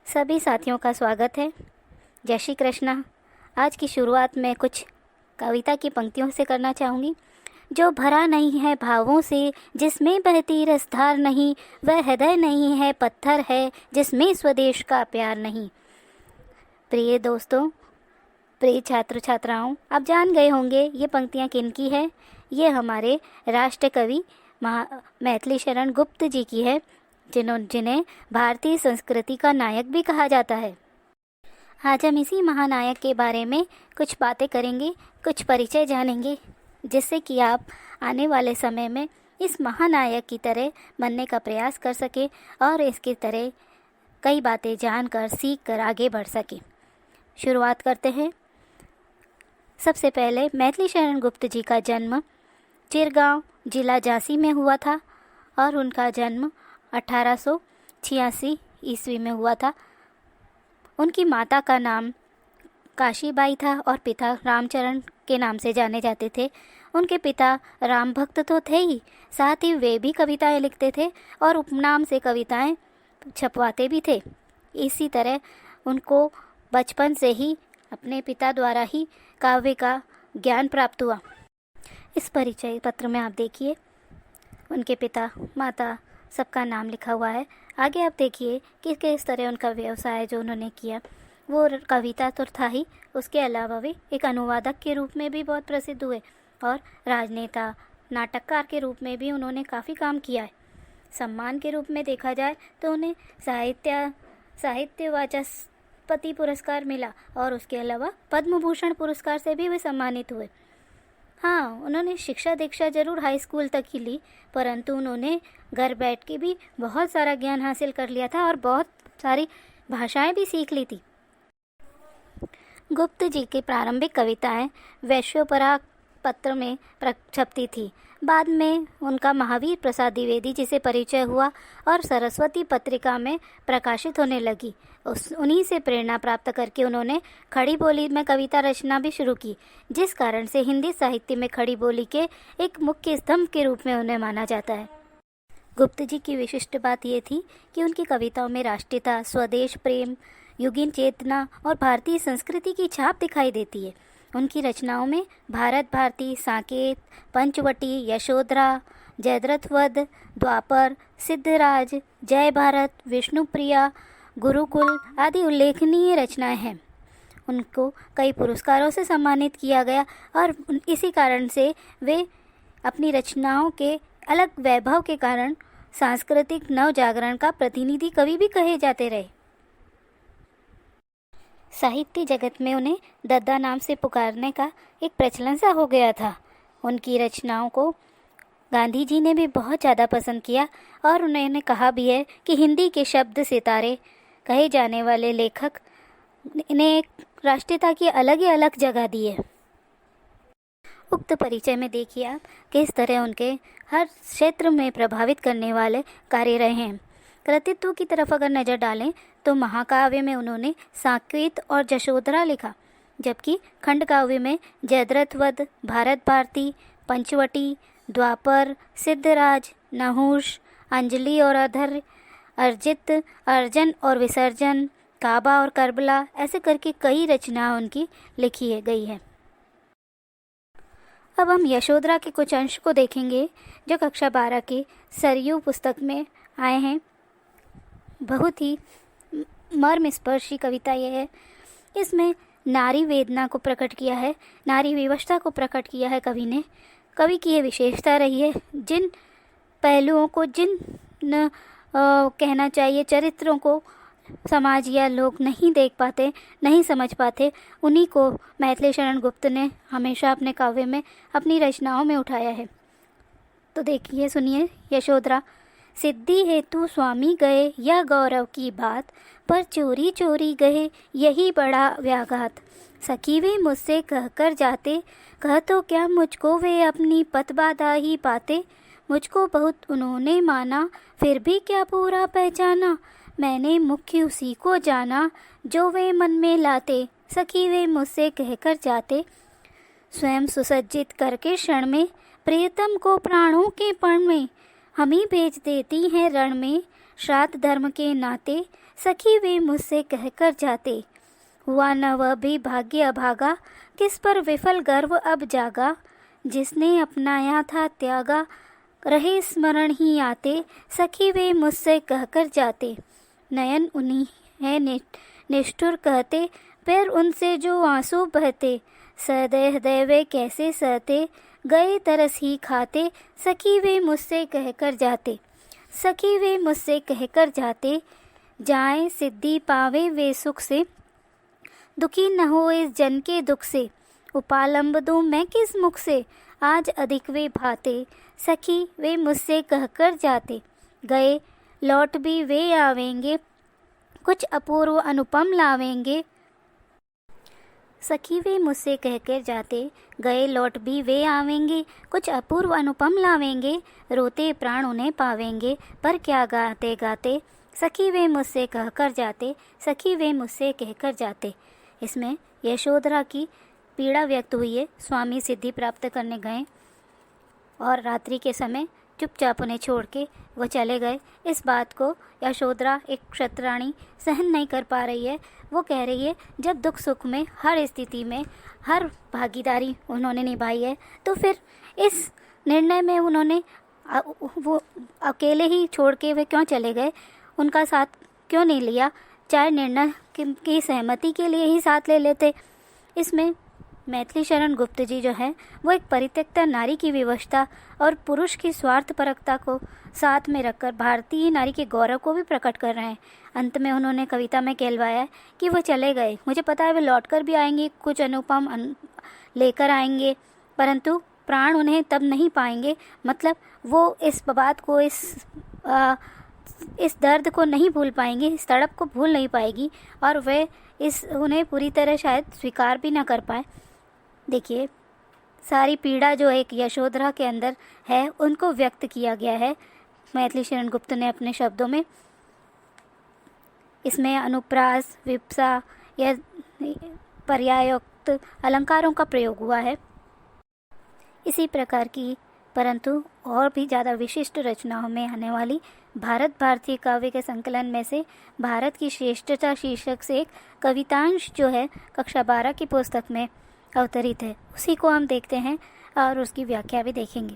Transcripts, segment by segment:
सभी साथियों का स्वागत है। जय श्री कृष्णा। आज की शुरुआत मैं कुछ कविता की पंक्तियों से करना चाहूँगी। जो भरा नहीं है भावों से, जिसमें बहती रसधार नहीं, वह हृदय नहीं है, पत्थर है, जिसमें स्वदेश का प्यार नहीं। प्रिय दोस्तों, प्रिय छात्र छात्राओं, आप जान गए होंगे ये पंक्तियाँ किनकी है। ये हमारे राष्ट्र कवि मैथिली शरण गुप्त जी की है, जिन्हें भारतीय संस्कृति का नायक भी कहा जाता है। आज हम इसी महानायक के बारे में कुछ बातें करेंगे, कुछ परिचय जानेंगे, जिससे कि आप आने वाले समय में इस महानायक की तरह बनने का प्रयास कर सके और इसकी तरह कई बातें जानकर सीख कर आगे बढ़ सके। शुरुआत करते हैं। सबसे पहले मैथिली शरण गुप्त जी का जन्म चिरगांव जिला झांसी में हुआ था और उनका जन्म 1886 ईस्वी में हुआ था। उनकी माता का नाम काशीबाई था और पिता रामचरण के नाम से जाने जाते थे। उनके पिता राम भक्त तो थे ही, साथ ही वे भी कविताएं लिखते थे और उपनाम से कविताएं छपवाते भी थे। इसी तरह उनको बचपन से ही अपने पिता द्वारा ही काव्य का ज्ञान प्राप्त हुआ। इस परिचय पत्र में आप देखिए उनके पिता माता सबका नाम लिखा हुआ है। आगे आप देखिए कि किस तरह उनका व्यवसाय जो उन्होंने किया, वो कविता तो था ही, उसके अलावा वे एक अनुवादक के रूप में भी बहुत प्रसिद्ध हुए और राजनेता नाटककार के रूप में भी उन्होंने काफ़ी काम किया है। सम्मान के रूप में देखा जाए तो उन्हें साहित्य वाचस्पति पुरस्कार मिला और उसके अलावा पद्म भूषण पुरस्कार से भी वे सम्मानित हुए। हाँ, उन्होंने शिक्षा दीक्षा जरूर हाई स्कूल तक ही ली, परंतु उन्होंने घर बैठ के भी बहुत सारा ज्ञान हासिल कर लिया था और बहुत सारी भाषाएं भी सीख ली थी। गुप्त जी की प्रारंभिक कविताएं वैश्योपराग पत्र में छपती थी। बाद में उनका महावीर प्रसाद द्विवेदी जी से परिचय हुआ और सरस्वती पत्रिका में प्रकाशित होने लगी। उन्हीं से प्रेरणा प्राप्त करके उन्होंने खड़ी बोली में कविता रचना भी शुरू की, जिस कारण से हिंदी साहित्य में खड़ी बोली के एक मुख्य स्तंभ के रूप में उन्हें माना जाता है। गुप्त जी की विशिष्ट बात ये थी कि उनकी कविताओं में राष्ट्रीयता, स्वदेश प्रेम, युगीन चेतना और भारतीय संस्कृति की छाप दिखाई देती है। उनकी रचनाओं में भारत भारती, साकेत, पंचवटी, यशोधरा, जयद्रथ, द्वापर, सिद्धराज, जय भारत, विष्णुप्रिया, गुरुकुल आदि उल्लेखनीय रचनाएं हैं। उनको कई पुरस्कारों से सम्मानित किया गया और इसी कारण से वे अपनी रचनाओं के अलग वैभव के कारण सांस्कृतिक नव जागरण का प्रतिनिधि कवि भी कहे जाते रहे। साहित्य जगत में उन्हें दद्दा नाम से पुकारने का एक प्रचलन सा हो गया था। उनकी रचनाओं को गांधी जी ने भी बहुत ज़्यादा पसंद किया और उन्होंने कहा भी है कि हिंदी के शब्द सितारे कहे जाने वाले लेखक ने एक राष्ट्रीयता की अलग ही अलग जगह दी है। उक्त परिचय में देखिए आप किस तरह उनके हर क्षेत्र में प्रभावित करने वाले कार्य रहे हैं। कृतित्व की तरफ अगर नज़र डालें तो महाकाव्य में उन्होंने साकेत और यशोधरा लिखा, जबकि खंडकाव्य में जयद्रथ, भारत भारती, पंचवटी, द्वापर, सिद्धराज, नहुष, अंजलि और अधर, अर्जित, अर्जन और विसर्जन, काबा और करबला, ऐसे करके कई रचनाएं उनकी लिखी गई है। अब हम यशोधरा के कुछ अंश को देखेंगे जो कक्षा 12 की सरयू पुस्तक में आए हैं। बहुत ही मर्मस्पर्शी कविता यह है। इसमें नारी वेदना को प्रकट किया है, नारी विवशता को प्रकट किया है कवि ने। कवि की ये विशेषता रही है, जिन पहलुओं को कहना चाहिए चरित्रों को समाज या लोग नहीं देख पाते, नहीं समझ पाते, उन्हीं को मैथिली शरण गुप्त ने हमेशा अपने काव्य में, अपनी रचनाओं में उठाया है। तो देखिए, सुनिए यशोधरा। सिद्धि हेतु स्वामी गए, यह गौरव की बात, पर चोरी चोरी गए, यही बड़ा व्याघात। सखी वे मुझसे कहकर जाते, कह तो क्या मुझको वे अपनी पत बाधा ही पाते। मुझको बहुत उन्होंने माना, फिर भी क्या पूरा पहचाना। मैंने मुख्य उसी को जाना, जो वे मन में लाते। सखी वे मुझसे कहकर जाते, स्वयं सुसज्जित करके क्षण में, प्रियतम को प्राणों के पण में। हम ही भेज देती हैं रण में, श्राद्ध धर्म के नाते सखी वे मुझसे कहकर जाते। हुआ न वह भी भाग्य अभागा, किस पर विफल गर्व अब जागा। जिसने अपनाया था त्यागा, रहे स्मरण ही आते, सखी वे मुझसे कहकर जाते। नयन उन्हीं है निष्ठुर कहते, पैर उनसे जो आंसू बहते। सदैह दैवे कैसे सहते, गए तरस ही खाते, सखी वे मुझसे कहकर जाते। सखी वे मुझसे कहकर जाते, जाएं सिद्धि पावे वे सुख से, दुखी न हो इस जन के दुख से। उपालंब दूं मैं किस मुख से, आज अधिक वे भाते, सखी वे मुझसे कहकर जाते। गए लौट भी वे आवेंगे, कुछ अपूर्व अनुपम लावेंगे। सखी वे मुझसे कहकर जाते, गए लौट भी वे आवेंगे, कुछ अपूर्व अनुपम लावेंगे। रोते प्राण उन्हें पावेंगे, पर क्या गाते गाते, सखी वे मुझसे कहकर जाते। सखी वे मुझसे कहकर जाते। इसमें यशोधरा की पीड़ा व्यक्त हुई है। स्वामी सिद्धि प्राप्त करने गए और रात्रि के समय चुपचाप उन्हें छोड़ के वो चले गए। इस बात को यशोधरा एक क्षत्राणी सहन नहीं कर पा रही है। वो कह रही है जब दुख सुख में हर स्थिति में हर भागीदारी उन्होंने निभाई है, तो फिर इस निर्णय में उन्होंने वो अकेले ही छोड़ के वे क्यों चले गए, उनका साथ क्यों नहीं लिया। चाहे निर्णय की सहमति के लिए ही साथ ले लेते। इसमें मैथिली शरण गुप्त जी जो है वो एक परित्यक्ता नारी की विवशता और पुरुष की स्वार्थपरकता को साथ में रखकर भारतीय नारी के गौरव को भी प्रकट कर रहे हैं। अंत में उन्होंने कविता में कहलवाया कि वो चले गए, मुझे पता है वे लौटकर भी आएंगे, कुछ अनुपम लेकर आएंगे, परंतु प्राण उन्हें तब नहीं पाएंगे। मतलब वो इस बात को इस दर्द को नहीं भूल पाएंगे, इस तड़प को भूल नहीं पाएगी और वे उन्हें पूरी तरह शायद स्वीकार भी ना कर पाए। देखिए सारी पीड़ा जो एक यशोधरा के अंदर है उनको व्यक्त किया गया है मैथिली शरण गुप्त ने अपने शब्दों में। इसमें अनुप्रास, विप्सा या पर्यायोक्त अलंकारों का प्रयोग हुआ है। इसी प्रकार की परंतु और भी ज़्यादा विशिष्ट रचनाओं में आने वाली भारत भारतीय काव्य के संकलन में से भारत की श्रेष्ठता शीर्षक से एक कवितांश जो है कक्षा 12 की पुस्तक में अवतरित है, उसी को हम देखते हैं और उसकी व्याख्या भी देखेंगे।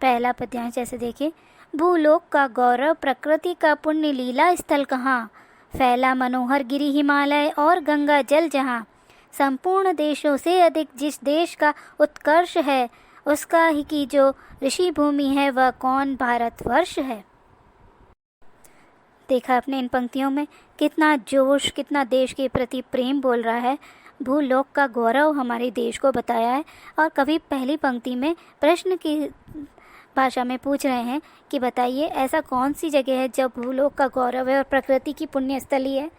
पहला पद्यांश ऐसे देखिए। भूलोक का गौरव प्रकृति का पुण्य लीला स्थल कहाँ, फैला मनोहर गिरि हिमालय और गंगा जल जहाँ। संपूर्ण देशों से अधिक जिस देश का उत्कर्ष है, उसका ही की जो ऋषि भूमि है वह कौन भारतवर्ष है। देखा आपने इन पंक्तियों में कितना जोश, कितना देश के प्रति प्रेम बोल रहा है। भूलोक का गौरव हमारे देश को बताया है और कवि पहली पंक्ति में प्रश्न की भाषा में पूछ रहे हैं कि बताइए ऐसा कौन सी जगह है जब भूलोक का गौरव है और प्रकृति की पुण्य स्थली है।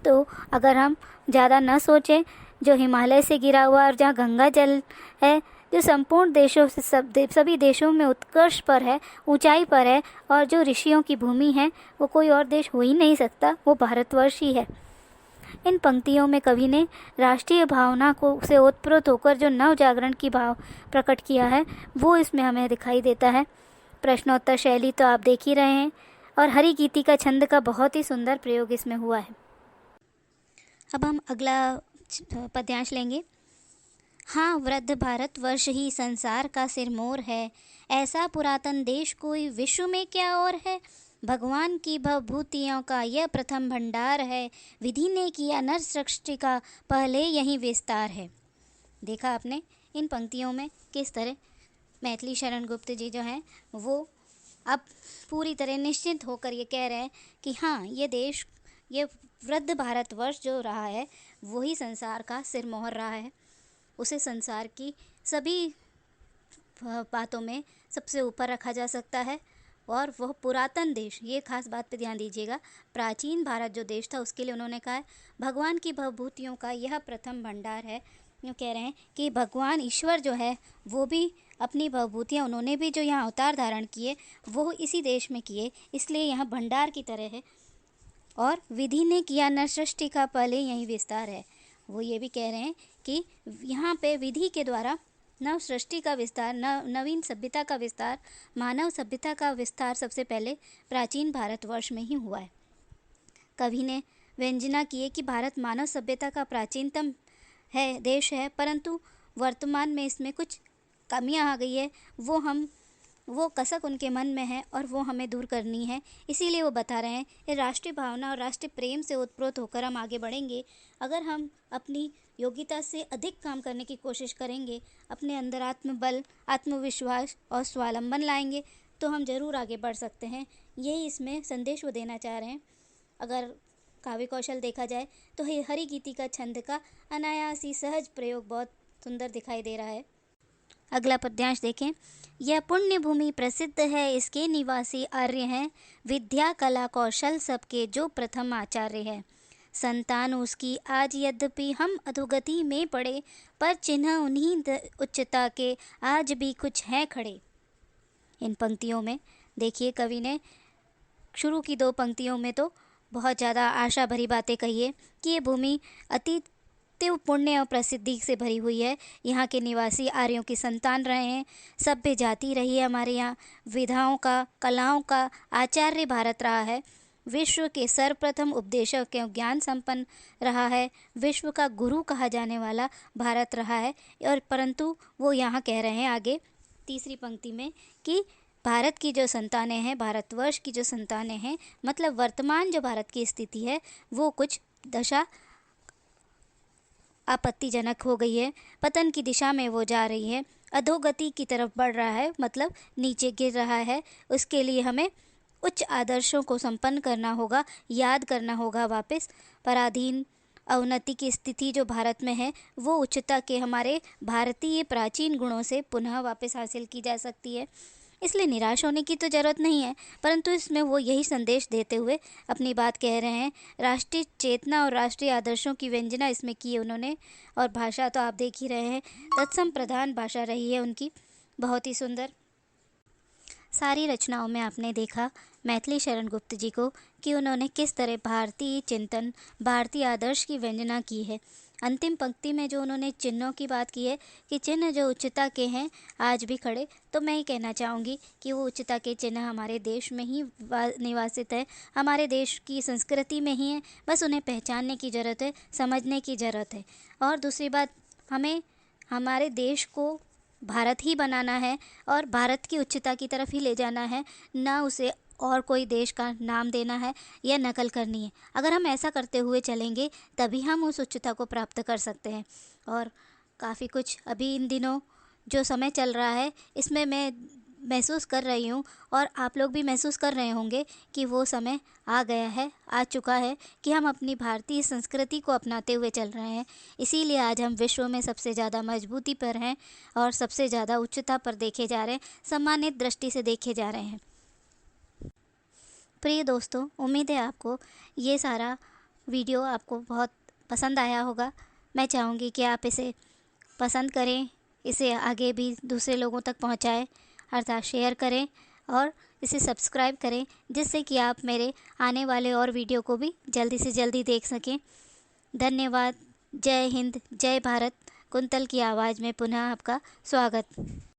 तो अगर हम ज़्यादा न सोचें, जो हिमालय से गिरा हुआ और जहाँ गंगा जल है, जो संपूर्ण देशों से सभी देशों में उत्कर्ष पर है, ऊंचाई पर है और जो ऋषियों की भूमि है, वो कोई और देश हो ही नहीं सकता, वो भारतवर्ष ही है। इन पंक्तियों में कवि ने राष्ट्रीय भावना को से ओतप्रोत होकर जो नव जागरण की भाव प्रकट किया है वो इसमें हमें दिखाई देता है। प्रश्नोत्तर शैली तो आप देख ही रहे हैं और हरि गीति का छंद का बहुत ही सुंदर प्रयोग इसमें हुआ है। अब हम अगला पद्यांश लेंगे। हाँ, वृद्ध भारतवर्ष ही संसार का सिरमौर है, ऐसा पुरातन देश कोई विश्व में क्या और है। भगवान की भवभूतियों का यह प्रथम भंडार है, विधि ने किया नर सृष्टि का पहले यही विस्तार है। देखा आपने इन पंक्तियों में किस तरह मैथिली शरण गुप्त जी जो हैं वो अब पूरी तरह निश्चिंत होकर ये कह रहे हैं कि हाँ, ये देश, ये वृद्ध भारतवर्ष जो रहा है वही संसार का सिरमौर रहा है। उसे संसार की सभी बातों में सबसे ऊपर रखा जा सकता है और वह पुरातन देश, ये खास बात पे ध्यान दीजिएगा, प्राचीन भारत जो देश था उसके लिए उन्होंने कहा है भगवान की भवभूतियों का यह प्रथम भंडार है। यूँ कह रहे हैं कि भगवान ईश्वर जो है वो भी अपनी भवभूतियाँ, उन्होंने भी जो यहाँ अवतार धारण किए वो इसी देश में किए, इसलिए यहाँ भंडार की तरह है। और विधि ने किया नर सृष्टि का पहले यही विस्तार है। वो ये भी कह रहे हैं कि यहाँ पे विधि के द्वारा नव सृष्टि का विस्तार, नवीन सभ्यता का विस्तार, मानव सभ्यता का विस्तार सबसे पहले प्राचीन भारतवर्ष में ही हुआ है। कवि ने व्यंजना की है कि भारत मानव सभ्यता का प्राचीनतम देश है, परंतु वर्तमान में इसमें कुछ कमियां आ गई है। वो कसक उनके मन में है और वो हमें दूर करनी है। इसीलिए वो बता रहे हैं कि राष्ट्रीय भावना और राष्ट्रीय प्रेम से उत्प्रोत होकर हम आगे बढ़ेंगे। अगर हम अपनी योग्यता से अधिक काम करने की कोशिश करेंगे, अपने अंदर आत्मबल, आत्मविश्वास और स्वावलंबन लाएंगे, तो हम ज़रूर आगे बढ़ सकते हैं। यही इसमें संदेश वो देना चाह रहे हैं। अगर काव्य कौशल देखा जाए तो हरि गीति का छंद का अनायासी सहज प्रयोग बहुत सुंदर दिखाई दे रहा है। अगला पद्यांश देखें। यह पुण्य भूमि प्रसिद्ध है, इसके निवासी आर्य हैं, विद्या कला कौशल सबके जो प्रथम आचार्य है। संतान उसकी आज यद्यपि हम अधोगति में पड़े, पर चिन्ह उन्हीं उच्चता के आज भी कुछ हैं खड़े। इन पंक्तियों में देखिए, कवि ने शुरू की 2 पंक्तियों में तो बहुत ज़्यादा आशा भरी बातें कही है कि ये भूमि अतीत पुण्य और प्रसिद्धि से भरी हुई है। यहाँ के निवासी आर्यों की संतान रहे हैं, सभ्य जाति रही है हमारे यहाँ, विधाओं का, कलाओं का आचार्य भारत रहा है, विश्व के सर्वप्रथम उपदेशक के ज्ञान संपन्न रहा है, विश्व का गुरु कहा जाने वाला भारत रहा है। और परंतु वो यहाँ कह रहे हैं आगे तीसरी पंक्ति में कि भारत की जो संतानें हैं, भारतवर्ष की जो संतानें हैं, मतलब वर्तमान जो भारत की स्थिति है वो कुछ दशा आपत्तिजनक हो गई है। पतन की दिशा में वो जा रही है, अधोगति की तरफ बढ़ रहा है, मतलब नीचे गिर रहा है। उसके लिए हमें उच्च आदर्शों को संपन्न करना होगा, याद करना होगा वापस। पराधीन अवनति की स्थिति जो भारत में है वो उच्चता के हमारे भारतीय प्राचीन गुणों से पुनः वापस हासिल की जा सकती है। इसलिए निराश होने की तो ज़रूरत नहीं है, परंतु इसमें वो यही संदेश देते हुए अपनी बात कह रहे हैं। राष्ट्रीय चेतना और राष्ट्रीय आदर्शों की व्यंजना इसमें की है उन्होंने। और भाषा तो आप देख ही रहे हैं, तत्सम प्रधान भाषा रही है उनकी, बहुत ही सुंदर। सारी रचनाओं में आपने देखा मैथिली शरण गुप्त जी को कि उन्होंने किस तरह भारतीय चिंतन, भारतीय आदर्श की व्यंजना की है। अंतिम पंक्ति में जो उन्होंने चिन्हों की बात की है कि चिन्ह जो उच्चता के हैं आज भी खड़े, तो मैं ही कहना चाहूँगी कि वो उच्चता के चिन्ह हमारे देश में ही निवासित है, हमारे देश की संस्कृति में ही है। बस उन्हें पहचानने की ज़रूरत है, समझने की ज़रूरत है। और दूसरी बात, हमें हमारे देश को भारत ही बनाना है और भारत की उच्चता की तरफ ही ले जाना है, ना उसे और कोई देश का नाम देना है या नकल करनी है। अगर हम ऐसा करते हुए चलेंगे तभी हम उस उच्चता को प्राप्त कर सकते हैं। और काफ़ी कुछ अभी इन दिनों जो समय चल रहा है इसमें मैं महसूस कर रही हूँ और आप लोग भी महसूस कर रहे होंगे कि वो समय आ गया है, आ चुका है कि हम अपनी भारतीय संस्कृति को अपनाते हुए चल रहे हैं। इसीलिए आज हम विश्व में सबसे ज़्यादा मजबूती पर हैं और सबसे ज़्यादा उच्चता पर देखे जा रहे हैं, सम्मानित दृष्टि से देखे जा रहे हैं। प्रिय दोस्तों, उम्मीद है आपको ये सारा वीडियो आपको बहुत पसंद आया होगा। मैं चाहूँगी कि आप इसे पसंद करें, इसे आगे भी दूसरे लोगों तक पहुँचाएं, अर्थात शेयर करें और इसे सब्सक्राइब करें, जिससे कि आप मेरे आने वाले और वीडियो को भी जल्दी से जल्दी देख सकें। धन्यवाद। जय हिंद, जय भारत। कुंतल की आवाज़ में पुनः आपका स्वागत।